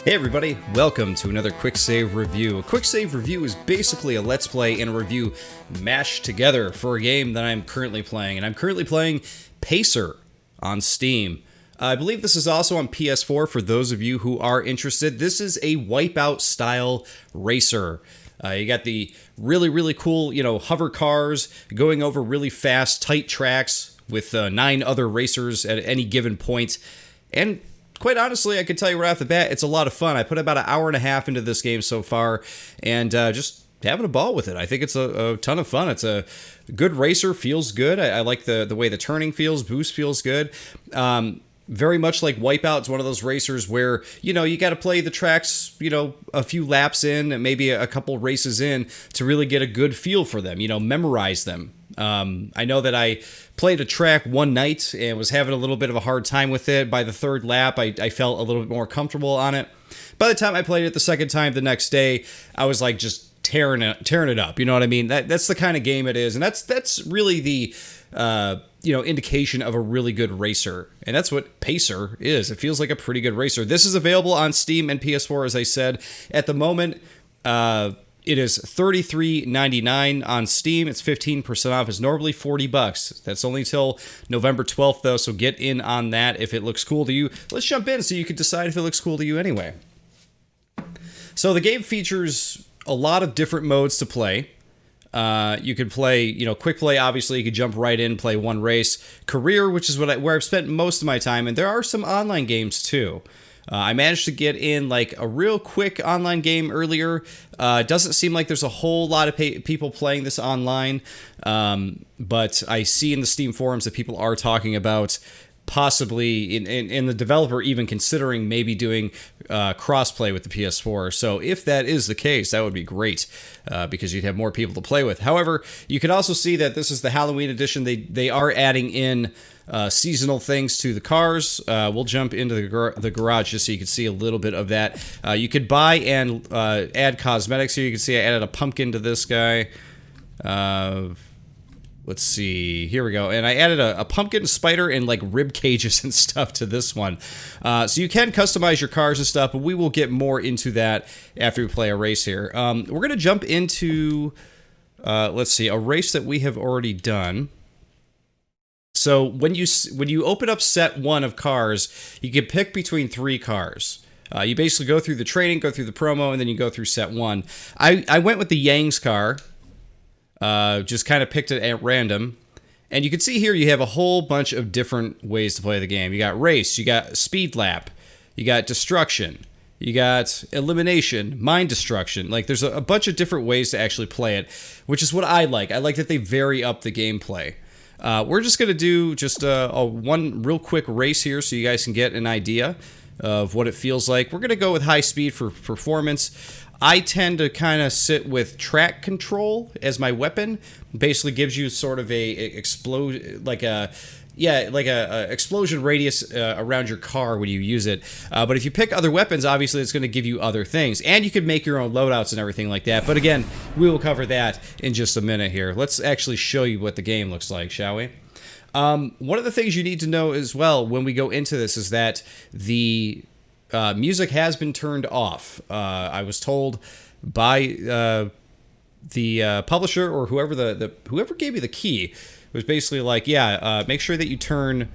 Hey everybody, welcome to another Quicksave Review. A Quicksave Review is basically a Let's Play and a review mashed together for a game that I'm currently playing. And I'm currently playing Pacer on Steam. I believe this is also on PS4 for those of you who are interested. This is a Wipeout style racer. You got the really cool, hover cars going over really fast, tight tracks with 9 other racers at any given point. And quite honestly, I can tell you right off the bat, it's a lot of fun. I put about an hour and a half into this game so far, and just having a ball with it. I think it's a ton of fun. It's a good racer, feels good. I like the way the turning feels, boost feels good. Very much like Wipeout, it's one of those racers where, you got to play the tracks, a few laps in, and maybe a couple races in to really get a good feel for them, memorize them. I know that I played a track one night and was having a little bit of a hard time with it. By the third lap, I felt a little bit more comfortable on it. By the time I played it the second time the next day, I was like just tearing it up. You know what I mean? That's the kind of game it is, and that's really the indication of a really good racer. And that's what Pacer is. It feels like a pretty good racer. This is available on Steam and PS4, as I said. At the moment, it is $33.99 on Steam. It's 15% off. It's normally $40. That's only till November 12th, though, so get in on that if it looks cool to you. Let's jump in so you can decide if it looks cool to you anyway. So the game features a lot of different modes to play. You could play, quick play, obviously. You could jump right in, play one race. Career, which is where I've spent most of my time, and there are some online games, too. I managed to get in like a real quick online game earlier. It doesn't seem like there's a whole lot of people playing this online, but I see in the Steam forums that people are talking about possibly in the developer even considering maybe doing crossplay with the PS4. So if that is the case, that would be great because you'd have more people to play with. However, you can also see that this is the Halloween edition. They are adding in seasonal things to the cars. We'll jump into the garage just so you can see a little bit of that. You could buy and add cosmetics here. You can see I added a pumpkin to this guy. Let's see. Here we go. And I added a pumpkin, spider, and like rib cages and stuff to this one. So you can customize your cars and stuff, but we will get more into that after we play a race here. We're going to jump into, let's see, a race that we have already done. So when you open up set 1 of cars, you can pick between 3 cars. You basically go through the training, go through the promo, and then you go through set 1. I went with the Yang's car. Just kind of picked it at random. And you can see here you have a whole bunch of different ways to play the game. You got race, you got speed lap, you got destruction, you got elimination, mine destruction. Like there's a bunch of different ways to actually play it, which is what I like. I like that they vary up the gameplay. We're just going to do just one real quick race here so you guys can get an idea of what it feels like. We're going to go with high speed for performance. I tend to kind of sit with track control as my weapon. Basically gives you sort of a explosion radius around your car when you use it. But if you pick other weapons, obviously it's going to give you other things. And you can make your own loadouts and everything like that. But again, we will cover that in just a minute here. Let's actually show you what the game looks like, shall we? One of the things you need to know as well when we go into this is that the music has been turned off. I was told by the publisher or whoever gave me the key was basically like, make sure that you turn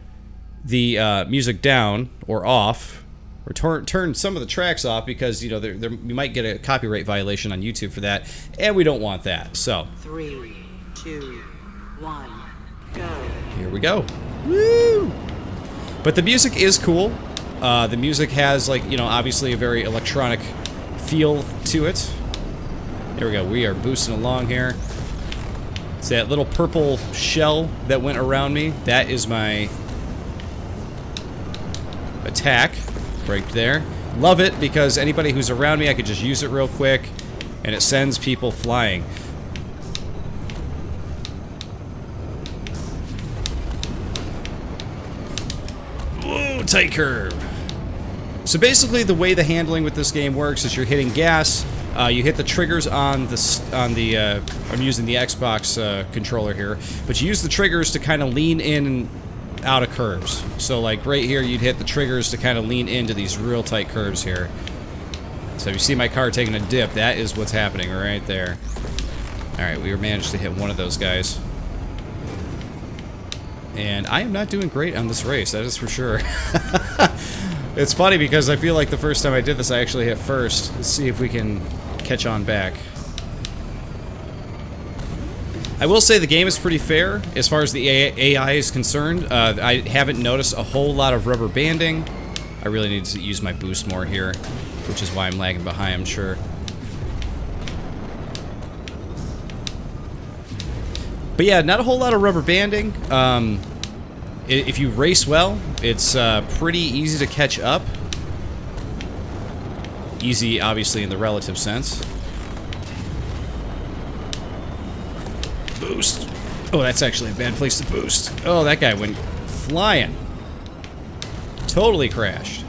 the music down or off, or turn some of the tracks off because you might get a copyright violation on YouTube for that, and we don't want that. So 3, 2, 1, go. Here we go. Woo! But the music is cool. The music has, obviously a very electronic feel to it. There we go. We are boosting along here. It's that little purple shell that went around me. That is my attack right there. Love it because anybody who's around me, I could just use it real quick, and it sends people flying. Whoa, tight curve. So basically the way the handling with this game works is you're hitting gas, You hit the triggers on the I'm using the Xbox controller here, but you use the triggers to kind of lean in and out of curves. So like right here, you'd hit the triggers to kind of lean into these real tight curves here. So if you see my car taking a dip, that is what's happening right there. Alright, we managed to hit one of those guys. And I am not doing great on this race, that is for sure. It's funny because I feel like the first time I did this, I actually hit first. Let's see if we can catch on back. I will say the game is pretty fair as far as the AI is concerned. I haven't noticed a whole lot of rubber banding. I really need to use my boost more here, which is why I'm lagging behind, I'm sure. But yeah, not a whole lot of rubber banding. If you race well, it's pretty easy to catch up. Easy, obviously, in the relative sense. Boost. Oh, that's actually a bad place to boost. Oh, that guy went flying. Totally crashed.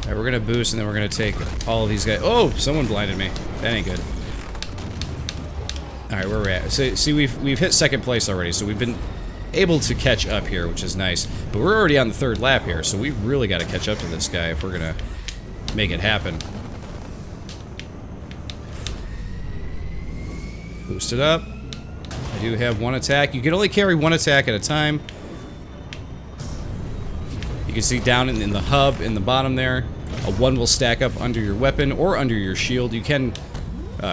Alright, we're gonna boost and then we're gonna take all of these guys. Oh, someone blinded me. That ain't good. Alright, where we're at. So, see, we've hit second place already, so we've been able to catch up here, which is nice. But we're already on the third lap here, so we really got to catch up to this guy if we're gonna make it happen. Boost it up. I do have one attack. You can only carry one attack at a time. You can see down in the hub in the bottom there, a 1 will stack up under your weapon or under your shield. You can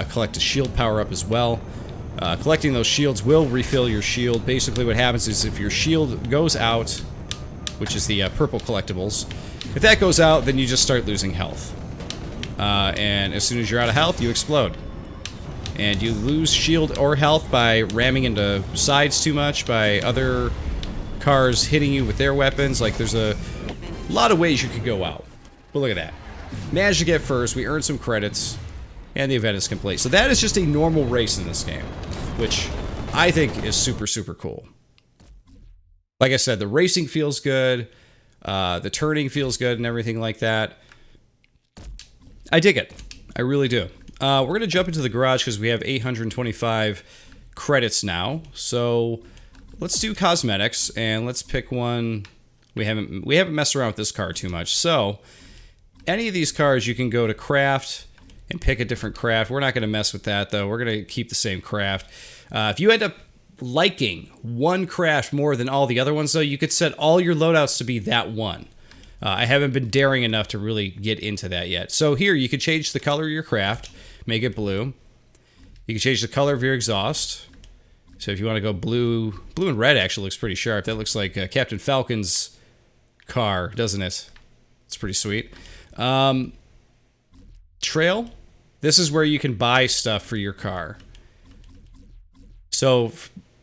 collect a shield power up as well. Collecting those shields will refill your shield. Basically what happens is if your shield goes out, which is the purple collectibles, if that goes out, then you just start losing health. And as soon as you're out of health, you explode. And you lose shield or health by ramming into sides too much, by other cars hitting you with their weapons. Like, there's a lot of ways you could go out. But look at that. Managed to get first, we earned some credits, and the event is complete. So that is just a normal race in this game, which I think is super, super cool. Like I said, the racing feels good, the turning feels good, and everything like that. I dig it. I really do. We're going to jump into the garage because we have 825 credits now. So let's do cosmetics, and let's pick one. We haven't messed around with this car too much. So any of these cars, you can go to craft and pick a different craft. We're not going to mess with that, though. We're going to keep the same craft. If you end up liking one craft more than all the other ones, though, you could set all your loadouts to be that one. I haven't been daring enough to really get into that yet. So here, you could change the color of your craft, make it blue. You can change the color of your exhaust. So if you want to go blue and red actually looks pretty sharp. That looks like Captain Falcon's car, doesn't it? It's pretty sweet. Trail. This is where you can buy stuff for your car. So,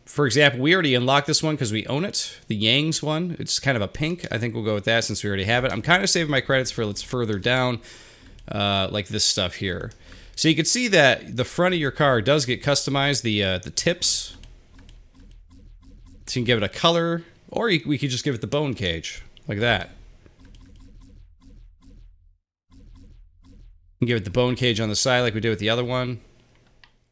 for example, we already unlocked this one because we own it. The Yang's one. It's kind of a pink. I think we'll go with that since we already have it. I'm kind of saving my credits for let's further down, like this stuff here. So you can see that the front of your car does get customized. The tips. So you can give it a color, or we could just give it the bone cage, like that. You can give it the bone cage on the side like we did with the other one.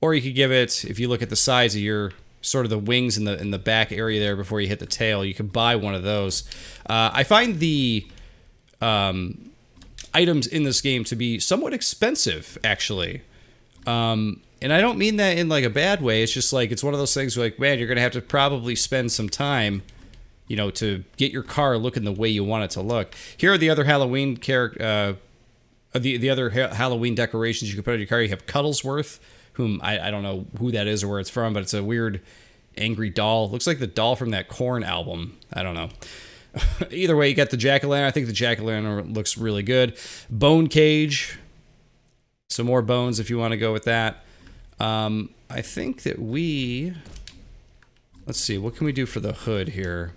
Or you could give it, if you look at the sides of your, sort of the wings in the back area there before you hit the tail, you can buy one of those. I find the items in this game to be somewhat expensive, actually. And I don't mean that in like a bad way. It's just like, it's one of those things where like, man, you're going to have to probably spend some time, you know, to get your car looking the way you want it to look. Here are the other Halloween the other Halloween decorations you can put on your car. You have Cuddlesworth, whom I don't know who that is or where it's from, but it's a weird angry doll. Looks like the doll from that Korn album. I don't know. Either way, you got the jack-o'-lantern. I think the jack-o'-lantern looks really good. Bone cage. Some more bones if you want to go with that. I think that let's see, what can we do for the hood here?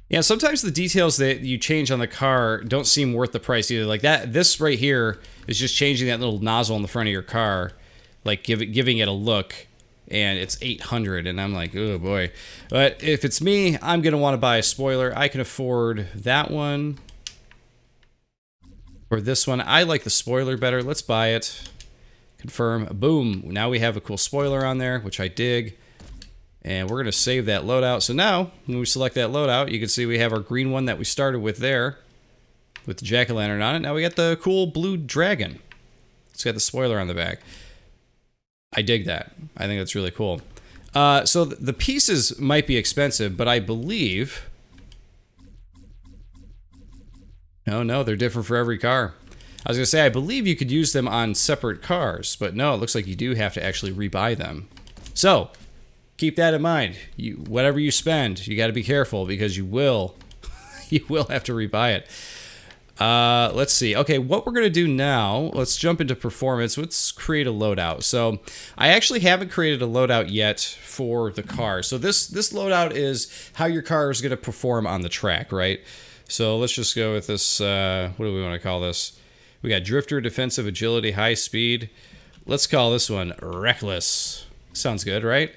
Yeah, sometimes the details that you change on the car don't seem worth the price either. Like this right here is just changing that little nozzle on the front of your car, like giving it a look, and it's $800, and I'm like, oh boy. But if it's me, I'm gonna want to buy a spoiler. I can afford that one, Or this one. I like the spoiler better. Let's buy it. Confirm. Boom. Now we have a cool spoiler on there, which I dig. And we're going to save that loadout. So now, when we select that loadout, you can see we have our green one that we started with there, with the jack-o'-lantern on it. Now we got the cool blue dragon. It's got the spoiler on the back. I dig that. I think that's really cool. So the pieces might be expensive, but I believe... No, they're different for every car. I was going to say, I believe you could use them on separate cars, but no, it looks like you do have to actually rebuy them. So, keep that in mind. Whatever you spend, you got to be careful because you will have to rebuy it. Let's see. Okay, what we're going to do now, let's jump into performance. Let's create a loadout. So, I actually haven't created a loadout yet for the car. So, this loadout is how your car is going to perform on the track, right? So, let's just go with this, what do we want to call this? We got Drifter, Defensive, Agility, High Speed. Let's call this one Reckless. Sounds good, right?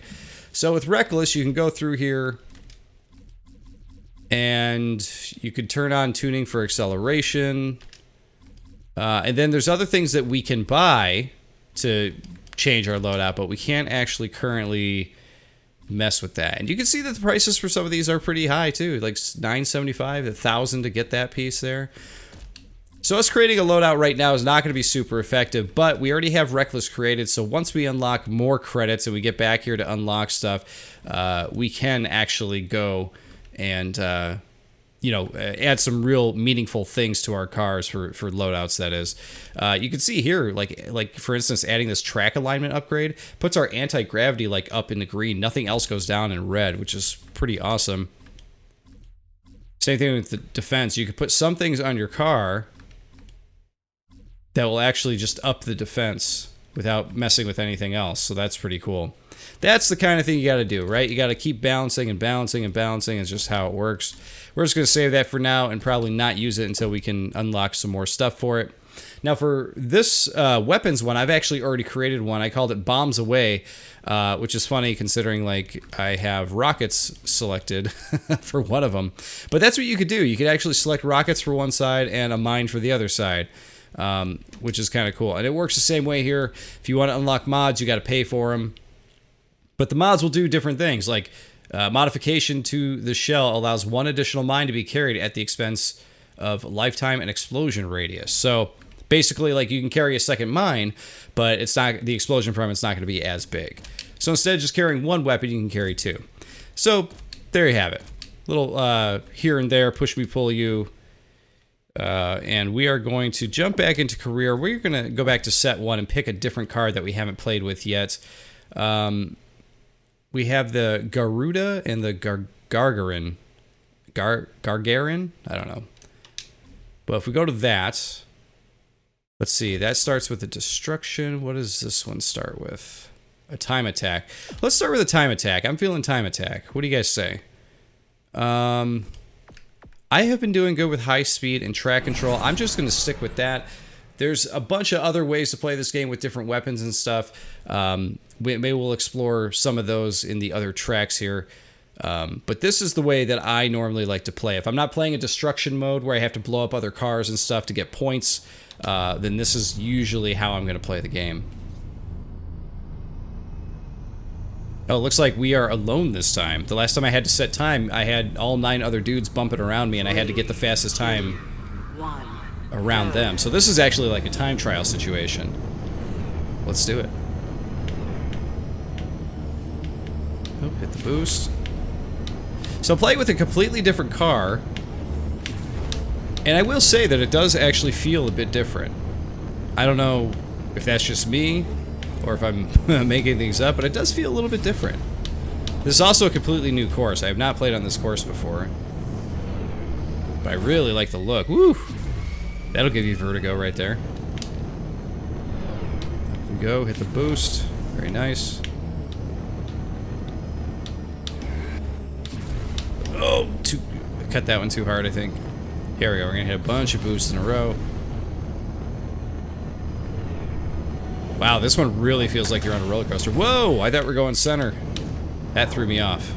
So with Reckless, you can go through here and you could turn on tuning for acceleration. And then there's other things that we can buy to change our loadout, but we can't actually currently mess with that. And you can see that the prices for some of these are pretty high too, like $975, $1,000 to get that piece there. So us creating a loadout right now is not going to be super effective, but we already have Reckless created, so once we unlock more credits and we get back here to unlock stuff, we can actually go and, add some real meaningful things to our cars for loadouts, that is. You can see here, like for instance, adding this track alignment upgrade puts our anti-gravity like up in the green. Nothing else goes down in red, which is pretty awesome. Same thing with the defense. You could put some things on your car that will actually just up the defense without messing with anything else. So that's pretty cool. That's the kind of thing you got to do, right? You got to keep balancing and balancing and balancing. It's just how it works. We're just going to save that for now and probably not use it until we can unlock some more stuff for it. Now for this weapons one, I've actually already created one. I called it Bombs Away, which is funny considering like I have rockets selected for one of them. But that's what you could do. You could actually select rockets for one side and a mine for the other side. Which is kind of cool. And it works the same way here. If you want to unlock mods, you got to pay for them. But the mods will do different things. Like modification to the shell allows one additional mine to be carried at the expense of lifetime and explosion radius. So basically, like you can carry a second mine, but it's not, the explosion from it's not going to be as big. So instead of just carrying one weapon, you can carry two. So there you have it. Little here and there, push me, pull you. And we are going to jump back into career. We're going to go back to set one and pick a different card that we haven't played with yet. We have the Garuda and the Gargarin. Gargarin? I don't know. But if we go to that, let's see. That starts with the destruction. What does this one start with? A time attack. Let's start with a time attack. I'm feeling time attack. What do you guys say? I have been doing good with high speed and track control. I'm just going to stick with that. There's a bunch of other ways to play this game with different weapons and stuff. Maybe we'll explore some of those in the other tracks here. But this is the way that I normally like to play. If I'm not playing a destruction mode where I have to blow up other cars and stuff to get points, then this is usually how I'm going to play the game. Oh, it looks like we are alone this time. The last time I had to set time, I had all 9 other dudes bumping around me, and I had to get the fastest time around them. So this is actually like a time trial situation. Let's do it. Oh, hit the boost. So play with a completely different car. And I will say that it does actually feel a bit different. I don't know if that's just me, or if I'm making things up, but it does feel a little bit different. This is also a completely new course. I have not played on this course before. But I really like the look. Woo! That'll give you vertigo right there. Up we go, hit the boost. Very nice. Oh, I cut that one too hard, I think. Here we go, we're gonna hit a bunch of boosts in a row. Wow, this one really feels like you're on a roller coaster. Whoa, I thought we were going center. That threw me off.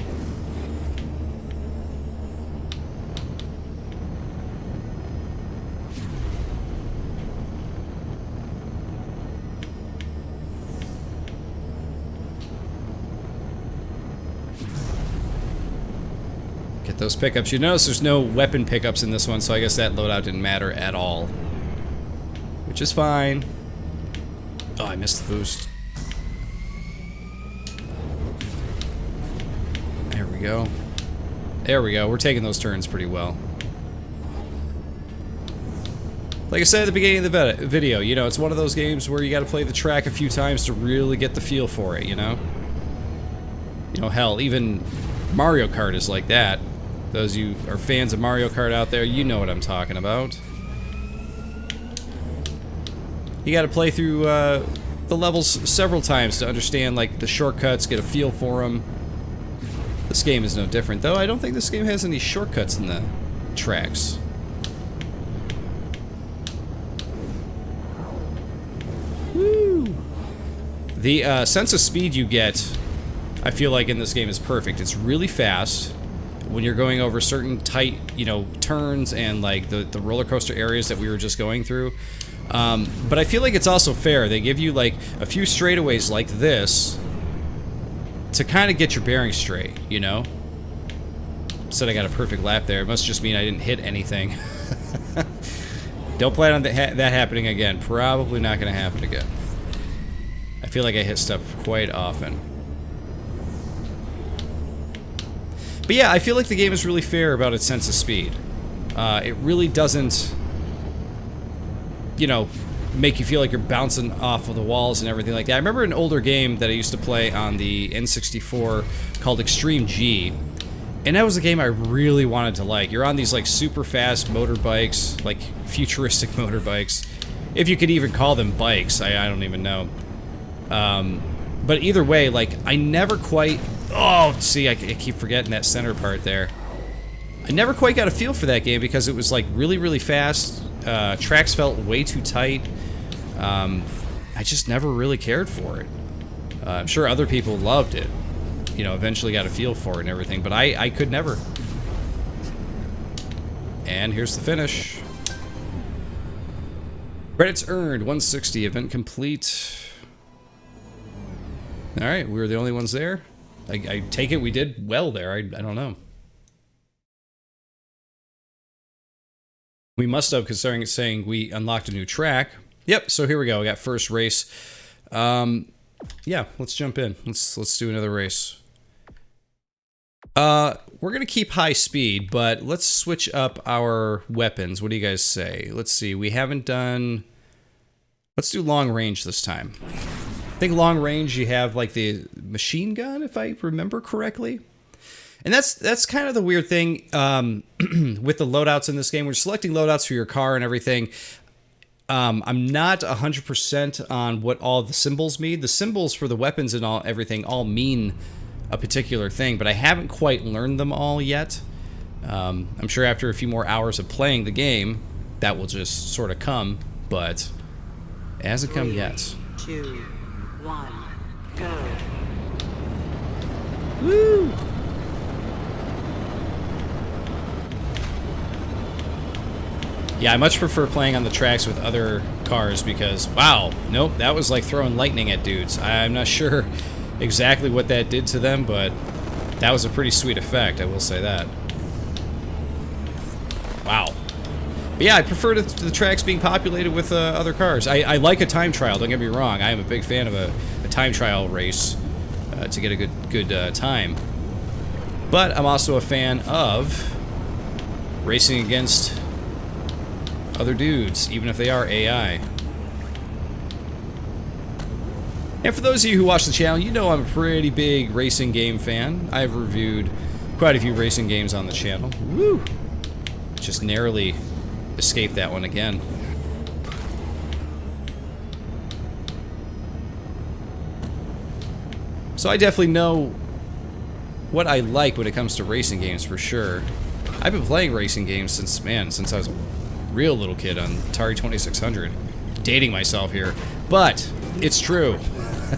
those pickups. You notice there's no weapon pickups in this one, so I guess that loadout didn't matter at all. Which is fine. Oh, I missed the boost. There we go. There we go. We're taking those turns pretty well. Like I said at the beginning of the video, you know, it's one of those games where you got to play the track a few times to really get the feel for it, you know? You know, hell, even Mario Kart is like that. Those of you are fans of Mario Kart out there, you know what I'm talking about. You got to play through the levels several times to understand, like, the shortcuts, get a feel for them. This game is no different, though I don't think this game has any shortcuts in the tracks. Woo! The sense of speed you get, I feel like in this game is perfect. It's really fast when you're going over certain tight, you know, turns and like the roller coaster areas that we were just going through. But I feel like it's also fair. They give you like a few straightaways like this to kind of get your bearings straight, you know? Said I got a perfect lap there. It must just mean I didn't hit anything. Don't plan on that happening again. Probably not going to happen again. I feel like I hit stuff quite often. But yeah, I feel like the game is really fair about its sense of speed. It really doesn't, you know, make you feel like you're bouncing off of the walls and everything like that. I remember an older game that I used to play on the N64 called Extreme G. And that was a game I really wanted to like. You're on these like super fast motorbikes, like futuristic motorbikes. If you could even call them bikes, I don't even know. But either way, like, I never quite... Oh, see, I keep forgetting that center part there. I never quite got a feel for that game because it was like really, really fast. Tracks felt way too tight. I just never really cared for it. I'm sure other people loved it. You know, eventually got a feel for it and everything, but I could never. And here's the finish. Credits earned, 160, event complete. Alright, we were the only ones there. I take it we did well there, I don't know. We must have, considering it's saying we unlocked a new track. Yep, so here we go, we got first race. Yeah, let's jump in. Let's do another race. We're gonna keep high speed, but let's switch up our weapons. What do you guys say? Let's see, we haven't done... Let's do long range this time. I think long range you have like the machine gun, if I remember correctly. And that's kind of the weird thing with the loadouts in this game. We're selecting loadouts for your car and everything. I'm not 100% on what all the symbols mean. The symbols for the weapons and everything all mean a particular thing, but I haven't quite learned them all yet. I'm sure after a few more hours of playing the game, that will just sort of come, but it hasn't come yet. 2, 1, go. Woo! Yeah, I much prefer playing on the tracks with other cars because, wow, nope, that was like throwing lightning at dudes. I'm not sure exactly what that did to them, but that was a pretty sweet effect, I will say that. Wow. But yeah, I prefer the tracks being populated with other cars. I like a time trial, don't get me wrong. I am a big fan of a time trial race to get a good time. But I'm also a fan of racing against other dudes, even if they are AI. And for those of you who watch the channel, you know I'm a pretty big racing game fan. I've reviewed quite a few racing games on the channel. Woo! Just narrowly escaped that one again. So I definitely know what I like when it comes to racing games for sure. I've been playing racing games since I was a real little kid on Atari 2600. Dating myself here, but it's true.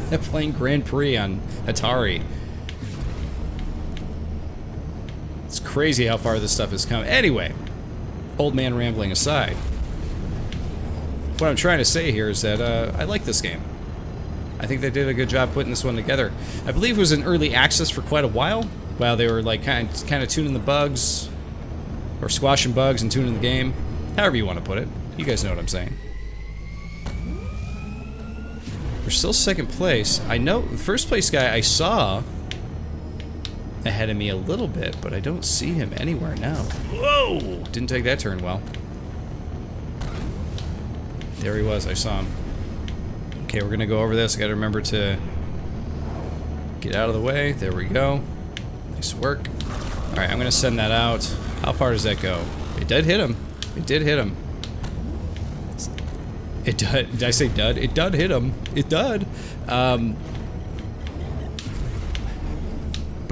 Playing Grand Prix on Atari. It's crazy how far this stuff has come. Anyway, old man rambling aside, what I'm trying to say here is that I like this game. I think they did a good job putting this one together. I believe it was in early access for quite a while while they were like kind of tuning the bugs, or squashing bugs and tuning the game. However you want to put it. You guys know what I'm saying. We're still second place. I know the first place guy I saw ahead of me a little bit, but I don't see him anywhere now. Whoa! Didn't take that turn well. There he was. I saw him. Okay, we're gonna go over this. I gotta remember to get out of the way. There we go. Nice work. Alright, I'm gonna send that out. How far does that go? It did hit him. It did hit him. It did. Did I say dud? It did hit him. It did. But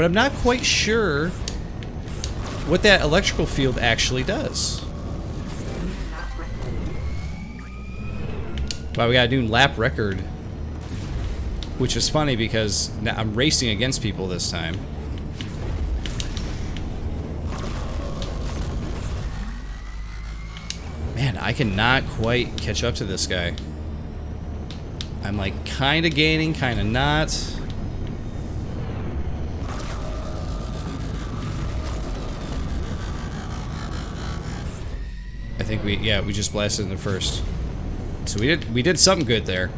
I'm not quite sure what that electrical field actually does. Wow, we got a new lap record. Which is funny because now I'm racing against people this time. Man, I cannot quite catch up to this guy. I'm like kind of gaining, kind of not. I think we just blasted in the first. So we did something good there.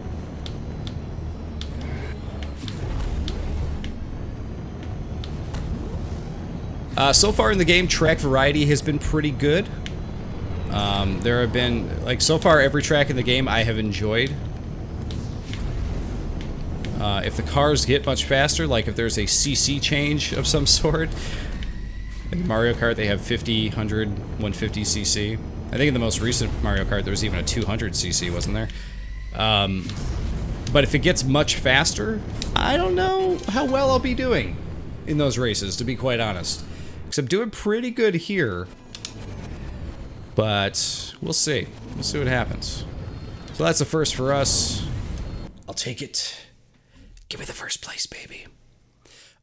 So far in the game, track variety has been pretty good. There have been, like, so far every track in the game I have enjoyed. If the cars get much faster, like if there's a CC change of some sort. In Mario Kart, they have 50, 100, 150 CC. I think in the most recent Mario Kart, there was even a 200 CC, wasn't there? But if it gets much faster, I don't know how well I'll be doing in those races, to be quite honest. Because I'm doing pretty good here. But we'll see. We'll see what happens. So that's a first for us. I'll take it. Give me the first place, baby.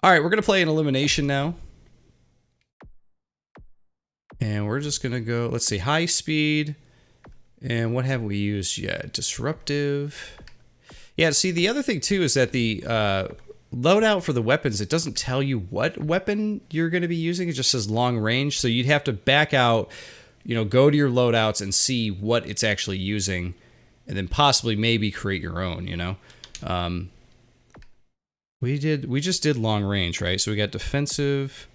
Alright, we're going to play an elimination now. And we're just going to go, let's see, high speed. And what have we used yet? Disruptive. Yeah, see, the other thing, too, is that the loadout for the weapons, it doesn't tell you what weapon you're going to be using. It just says long range. So you'd have to back out, you know, go to your loadouts and see what it's actually using. And then possibly maybe create your own, you know. We just did long range, right? So we got defensive,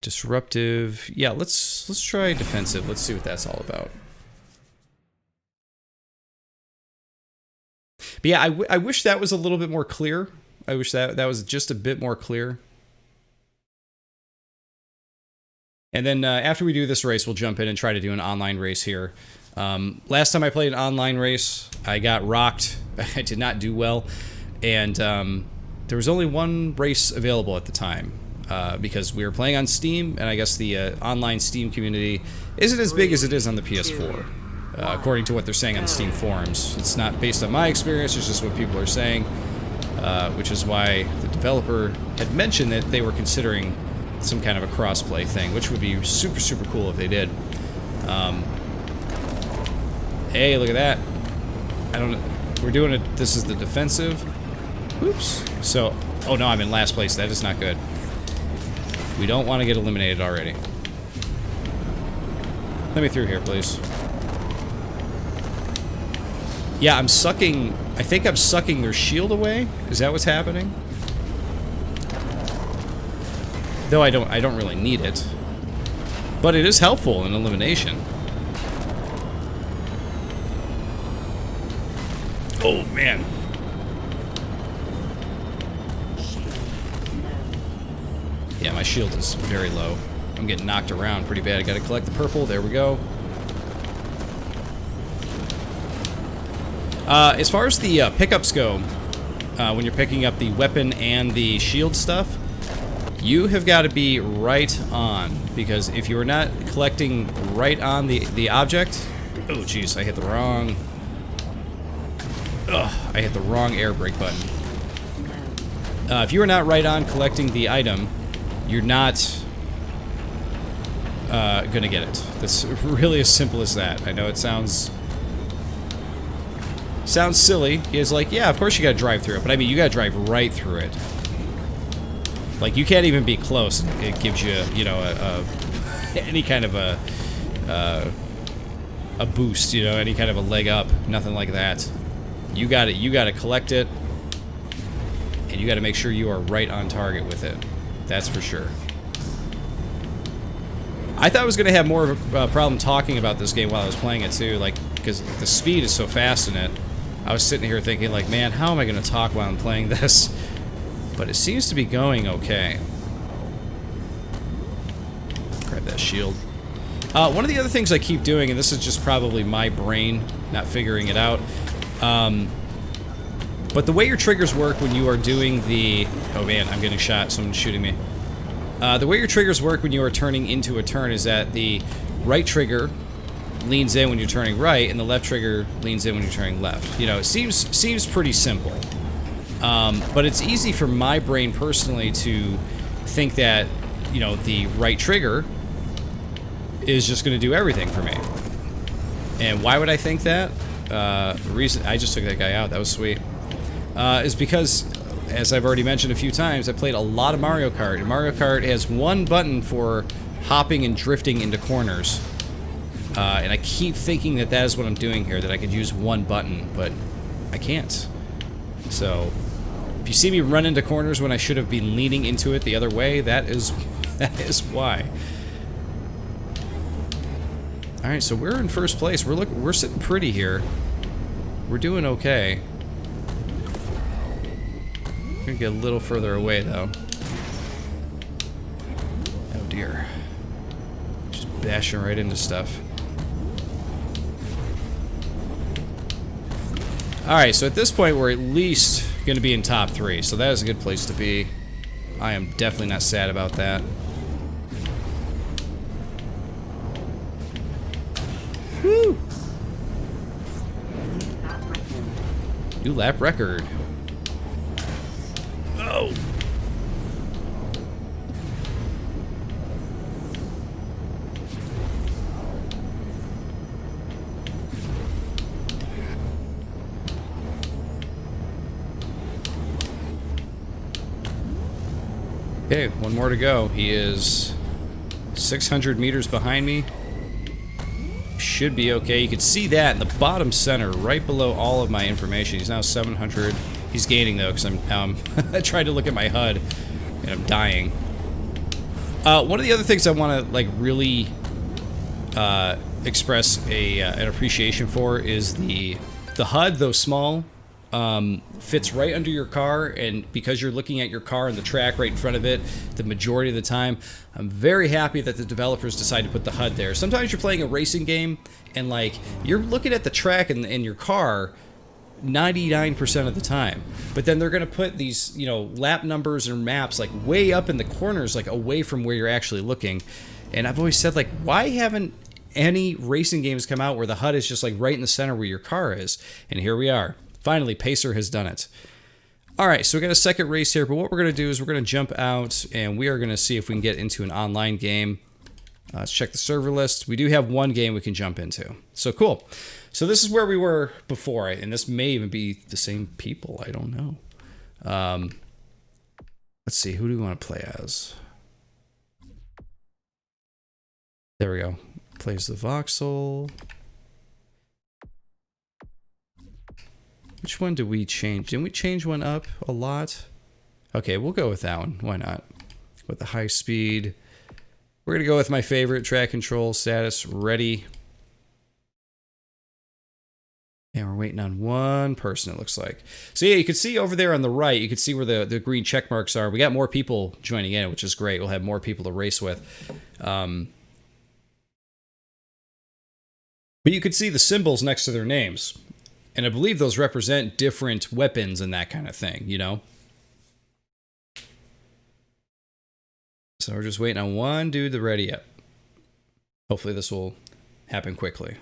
disruptive. Yeah, let's try defensive. Let's see what that's all about. But yeah, I wish that was a little bit more clear. I wish that was just a bit more clear. And then after we do this race, we'll jump in and try to do an online race here. Last time I played an online race, I got rocked. I did not do well. And there was only one race available at the time. Because we were playing on Steam, and I guess the online Steam community isn't as big as it is on the PS4. According to what they're saying on the Steam forums. It's not based on my experience, it's just what people are saying. Which is why the developer had mentioned that they were considering some kind of a crossplay thing, which would be super, super cool if they did. Hey, look at that. I don't know. We're doing it. This is the defensive. Oops. So, oh no, I'm in last place. That is not good. We don't want to get eliminated already. Let me through here, please. Yeah, I'm sucking... I think I'm sucking their shield away. Is that what's happening? Though I don't really need it. But it is helpful in elimination. Oh, man. Yeah, my shield is very low. I'm getting knocked around pretty bad. I gotta collect the purple. There we go. As far as the pickups go, when you're picking up the weapon and the shield stuff, you have got to be right on, because if you are not collecting right on the object... Oh, jeez, I hit the wrong... Ugh, I hit the wrong air brake button. If you are not right on collecting the item, you're not gonna get it. That's really as simple as that. I know it sounds silly. It's like, yeah, of course you gotta drive through it, but I mean, you gotta drive right through it. Like, you can't even be close. It gives you, you know, any kind of a boost, you know, any kind of a leg up. Nothing like that. You got to collect it, and you got to make sure you are right on target with it. That's for sure. I thought I was going to have more of a problem talking about this game while I was playing it, too, like, because the speed is so fast in it. I was sitting here thinking, like, man, how am I going to talk while I'm playing this? But it seems to be going okay. Grab that shield. One of the other things I keep doing, and this is just probably my brain not figuring it out, but the way your triggers work when you are doing the... Oh man, I'm getting shot. Someone's shooting me. The way your triggers work when you are turning into a turn is that the right trigger leans in when you're turning right, and the left trigger leans in when you're turning left. You know, it seems pretty simple. But it's easy for my brain personally to think that, you know, the right trigger is just going to do everything for me. And why would I think that? The reason I just took that guy out, that was sweet, is because, as I've already mentioned a few times, I played a lot of Mario Kart, and Mario Kart has one button for hopping and drifting into corners. And I keep thinking that that is what I'm doing here, that I could use one button, but I can't. So, if you see me run into corners when I should have been leaning into it the other way, that is why. All right, so we're in first place. We're sitting pretty here. We're doing okay. Gonna get a little further away though. Oh dear. Just bashing right into stuff. Alright, so at this point we're at least gonna be in top 3, so that is a good place to be. I am definitely not sad about that. Woo! New lap record. Oh! Okay, one more to go. He is 600 meters behind me. Should be okay. You can see that in the bottom center, right below all of my information. He's now 700. He's gaining though, because I'm I tried to look at my HUD, and I'm dying. One of the other things I want to like really express an appreciation for is the HUD, though small, fits right under your car, and because you're looking at your car and the track right in front of it the majority of the time, I'm very happy that the developers decided to put the HUD there. Sometimes you're playing a racing game and like you're looking at the track in your car 99% of the time, but then they're going to put these, you know, lap numbers and maps like way up in the corners, like away from where you're actually looking. And I've always said, like, why haven't any racing games come out where the HUD is just like right in the center where your car is? And here we are. Finally, Pacer has done it. All right, so we got a second race here, but what we're going to do is we're going to jump out and we are going to see if we can get into an online game. Let's check the server list. We do have one game we can jump into. So cool. So this is where we were before, and this may even be the same people. I don't know. Let's see. Who do we want to play as? There we go. Plays the voxel. Which one did we change? Didn't we change one up a lot? Okay, we'll go with that one. Why not? With the high speed. We're going to go with my favorite, track control, status, ready. And we're waiting on one person, it looks like. So yeah, you can see over there on the right, you can see where the green check marks are. We got more people joining in, which is great. We'll have more people to race with. But you can see the symbols next to their names. And I believe those represent different weapons and that kind of thing, you know? So we're just waiting on one dude to ready up. Hopefully this will happen quickly.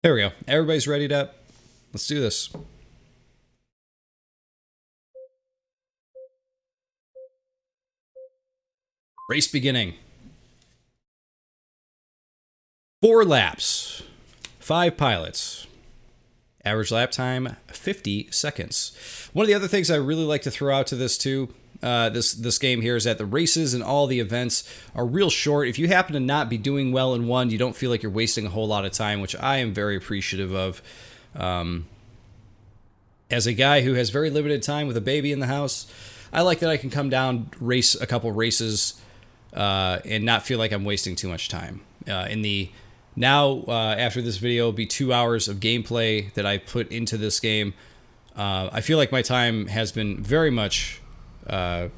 There we go. Everybody's readied up. Let's do this. Race beginning. 4 laps. 5 pilots. Average lap time, 50 seconds. One of the other things I really like to throw out to this too, this game here, is that the races and all the events are real short. If you happen to not be doing well in one, you don't feel like you're wasting a whole lot of time, which I am very appreciative of. As a guy who has very limited time with a baby in the house, I like that I can come down, race a couple races, and not feel like I'm wasting too much time. After this video, it'll be 2 hours of gameplay that I put into this game. I feel like my time has been very much, what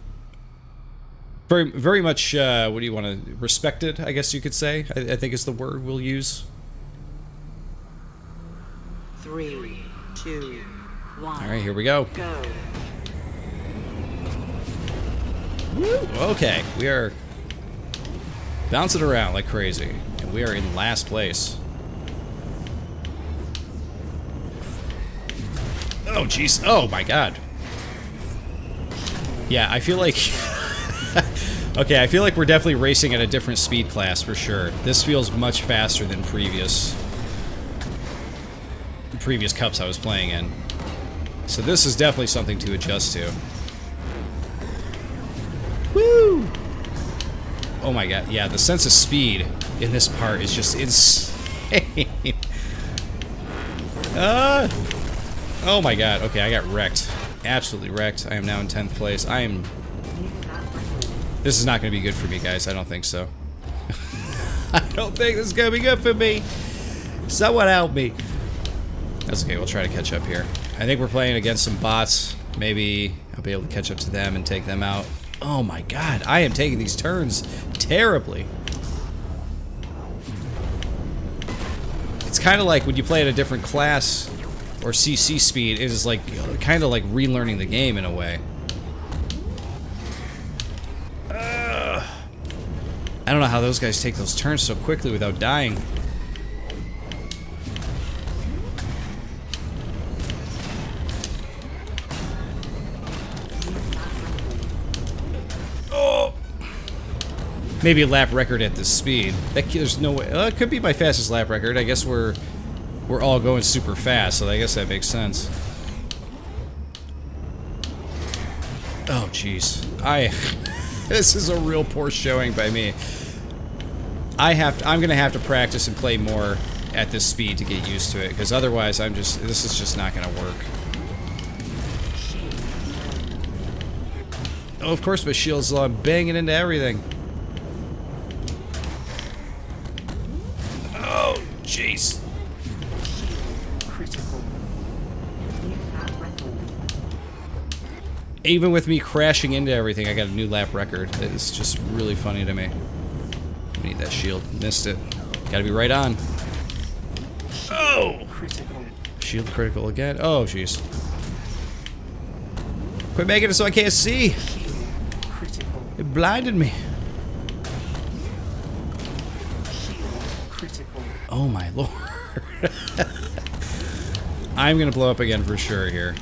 do you want to, respected, I guess you could say, I think is the word we'll use. 3, 2, 1. All right, here we go. Go. Woo! Okay, we are bouncing around like crazy, and we are in last place. Oh, jeez. Oh, my God. Yeah, I feel like... Okay, I feel like we're definitely racing at a different speed class for sure. This feels much faster than previous cups I was playing in. So this is definitely something to adjust to. Woo! Oh my God, yeah, the sense of speed in this part is just insane. Oh my God, okay, I got wrecked. Absolutely wrecked. I am now in 10th place. This is not going to be good for me, guys. I don't think so. I don't think this is going to be good for me. Someone help me. That's okay, we'll try to catch up here. I think we're playing against some bots. Maybe I'll be able to catch up to them and take them out. Oh my God, I am taking these turns terribly. It's kind of like when you play at a different class or CC speed, it is like kind of like relearning the game in a way. I don't know how those guys take those turns so quickly without dying. Maybe a lap record at this speed. There's no way. It could be my fastest lap record. I guess we're all going super fast, so I guess that makes sense. Oh, jeez. This is a real poor showing by me. I'm gonna have to practice and play more at this speed to get used to it, because otherwise this is just not gonna work. Oh, of course my shield's low. I'm banging into everything. Jeez. Even with me crashing into everything, I got a new lap record. It's just really funny to me. We need that shield. Missed it. Gotta be right on. Oh! Shield critical again. Oh, jeez. Quit making it so I can't see. It blinded me. Oh my lord. I'm gonna blow up again for sure here.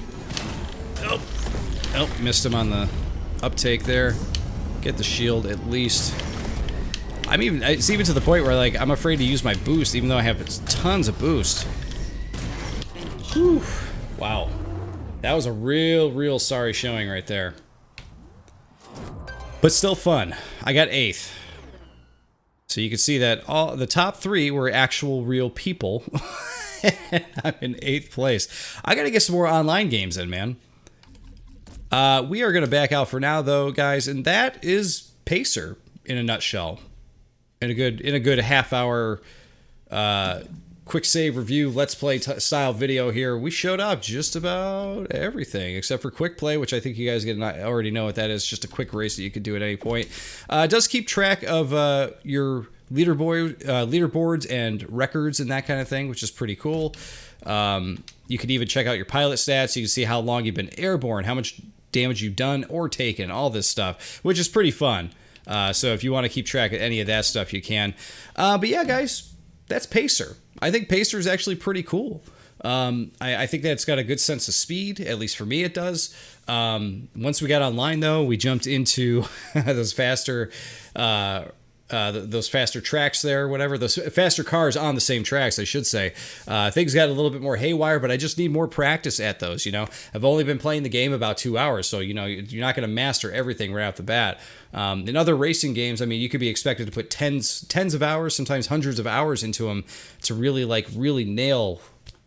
Oh. Oh, missed him on the uptake there. Get the shield at least. It's even to the point where like I'm afraid to use my boost even though I have tons of boost. Whew. Wow. That was a real sorry showing right there. But still fun. I got 8th. So you can see that all the top 3 were actual real people. I'm in 8th place. I gotta get some more online games in, man. We are gonna back out for now, though, guys, and that is Pacer in a nutshell. In a good half-hour quick save review, let's play style video here. We showed up just about everything except for quick play, which I think you guys already know what that is. Just a quick race that you can do at any point. It does keep track of your leaderboards and records and that kind of thing, which is pretty cool. You can even check out your pilot stats. You can see how long you've been airborne, how much damage you've done or taken, all this stuff, which is pretty fun. So if you want to keep track of any of that stuff, you can. But yeah, guys, that's Pacer. I think Pacer is actually pretty cool. I think that it's got a good sense of speed, at least for me it does. Once we got online, though, we jumped into those faster those faster tracks there, or whatever, those faster cars on the same tracks, I should say. Things got a little bit more haywire, but I just need more practice at those. I've only been playing the game about 2 hours, so you're not going to master everything right off the bat. In other racing games, I mean, you could be expected to put tens of hours, sometimes hundreds of hours into them to really nail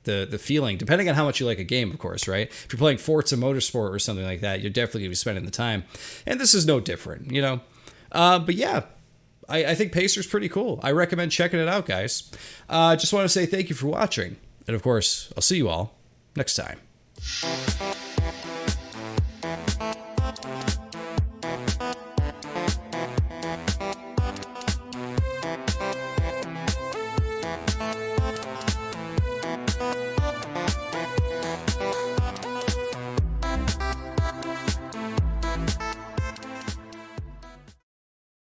the feeling, depending on how much you like a game, of course, right? If you're playing Forza Motorsport or something like that, you're definitely going to be spending the time. And this is no different, But yeah, I think Pacer's pretty cool. I recommend checking it out, guys. Just want to say thank you for watching. And of course, I'll see you all next time.